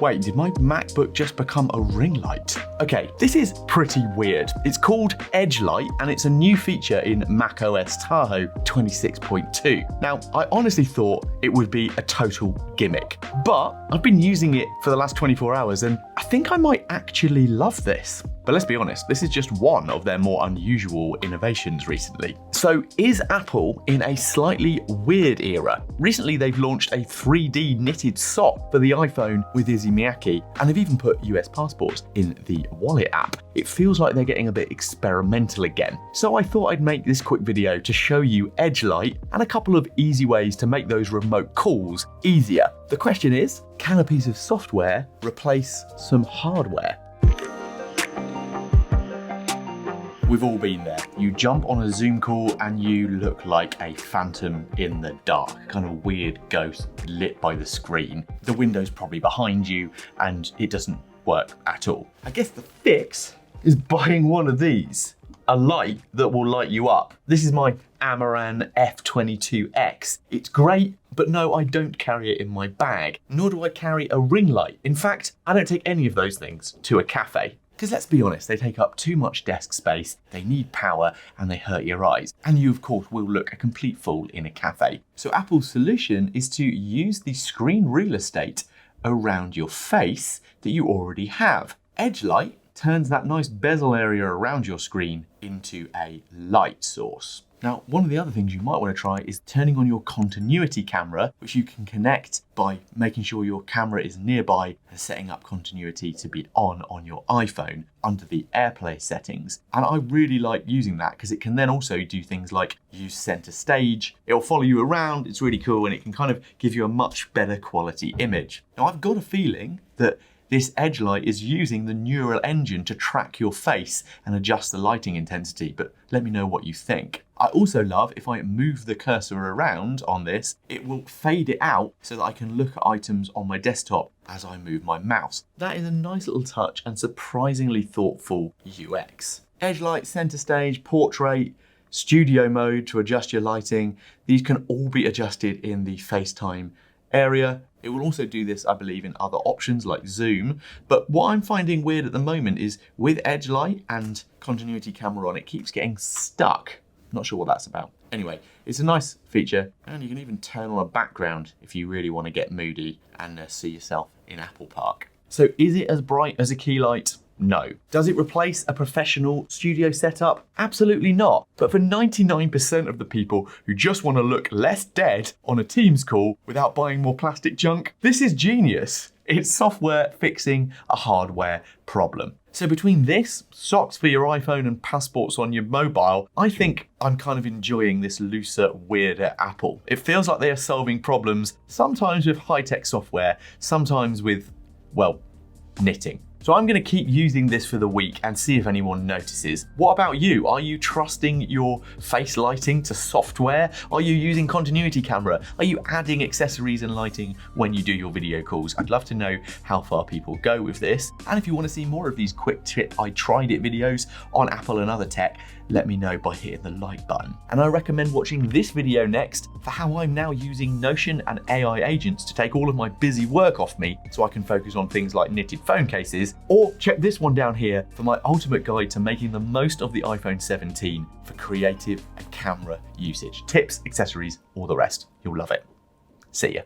Wait, did my MacBook just become a ring light? Okay, this is pretty weird. It's called Edge Light and it's a new feature in macOS Tahoe 26.2. Now, I honestly thought it would be a total gimmick, but I've been using it for the last 24 hours and I think I might actually love this. But let's be honest, this is just one of their more unusual innovations recently. So is Apple in a slightly weird era? Recently, they've launched a 3D knitted sock for the iPhone with Izzy Miyake, and they've even put US passports in the Wallet app. It feels like they're getting a bit experimental again. So I thought I'd make this quick video to show you Edge Light and a couple of easy ways to make those remote calls easier. The question is, can a piece of software replace some hardware? We've all been there. You jump on a Zoom call and you look like a phantom in the dark, kind of weird ghost lit by the screen. The window's probably behind you and it doesn't work at all. I guess the fix is buying one of these, a light that will light you up. This is my Amaran F22X. It's great, but no, I don't carry it in my bag, nor do I carry a ring light. In fact, I don't take any of those things to a cafe. Because let's be honest, they take up too much desk space, they need power, and they hurt your eyes. And you, of course, will look a complete fool in a cafe. So Apple's solution is to use the screen real estate around your face that you already have. Edge Light turns that nice bezel area around your screen into a light source. Now, one of the other things you might want to try is turning on your continuity camera, which you can connect by making sure your camera is nearby and setting up continuity to be on your iPhone under the AirPlay settings. And I really like using that because it can then also do things like use center stage. It'll follow you around, it's really cool, and it can kind of give you a much better quality image. Now, I've got a feeling that this Edge Light is using the neural engine to track your face and adjust the lighting intensity, but let me know what you think. I also love if I move the cursor around on this, it will fade it out so that I can look at items on my desktop as I move my mouse. That is a nice little touch and surprisingly thoughtful UX. Edge Light, center stage, portrait, studio mode to adjust your lighting. These can all be adjusted in the FaceTime area. It will also do this, I believe, in other options like Zoom. But what I'm finding weird at the moment is with Edge Light and continuity camera on, it keeps getting stuck. Not sure what that's about. Anyway, it's a nice feature, and you can even turn on a background if you really want to get moody and see yourself in Apple Park. So is it as bright as a key light? No. Does it replace a professional studio setup? Absolutely not. But for 99% of the people who just want to look less dead on a Teams call without buying more plastic junk, this is genius. It's software fixing a hardware problem. So between this, socks for your iPhone and passports on your mobile, I think I'm kind of enjoying this looser, weirder Apple. It feels like they are solving problems, sometimes with high-tech software, sometimes with, well, knitting. So I'm going to keep using this for the week and see if anyone notices. What about you? Are you trusting your face lighting to software? Are you using continuity camera? Are you adding accessories and lighting when you do your video calls? I'd love to know how far people go with this. And if you want to see more of these quick tip I tried it videos on Apple and other tech, let me know by hitting the like button. And I recommend watching this video next for how I'm now using Notion and AI agents to take all of my busy work off me so I can focus on things like knitted phone cases. Or check this one down here for my ultimate guide to making the most of the iPhone 17 for creative and camera usage. Tips, accessories, all the rest. You'll love it. See ya.